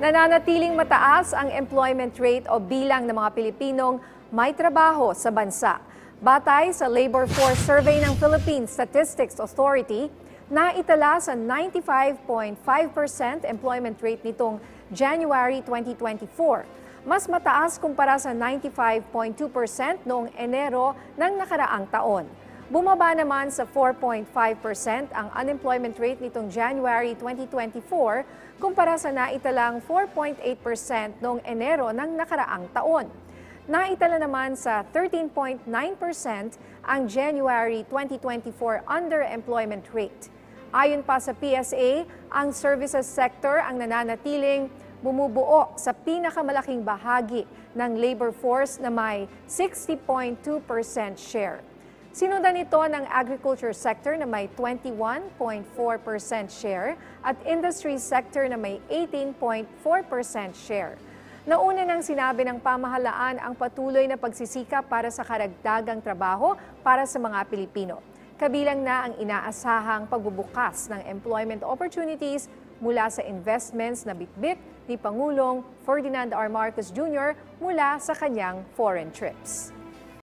Nananatiling mataas ang employment rate o bilang ng mga Pilipinong may trabaho sa bansa. Batay sa Labor Force Survey ng Philippine Statistics Authority, naitala sa 95.5% employment rate nitong January 2024. Mas mataas kumpara sa 95.2% noong Enero ng nakaraang taon. Bumaba naman sa 4.5% ang unemployment rate nitong January 2024 kumpara sa naitalang 4.8% noong Enero ng nakaraang taon. Naitala naman sa 13.9% ang January 2024 underemployment rate. Ayon pa sa PSA, ang services sector ang nananatiling bumubuo sa pinakamalaking bahagi ng labor force na may 60.2% share. Sinundan ito ng agriculture sector na may 21.4% share at industry sector na may 18.4% share. Nauna nang sinabi ng pamahalaan ang patuloy na pagsisikap para sa karagdagang trabaho para sa mga Pilipino. Kabilang na ang inaasahang pagbubukas ng employment opportunities mula sa investments na bitbit ni Pangulong Ferdinand R. Marcos Jr. mula sa kanyang foreign trips.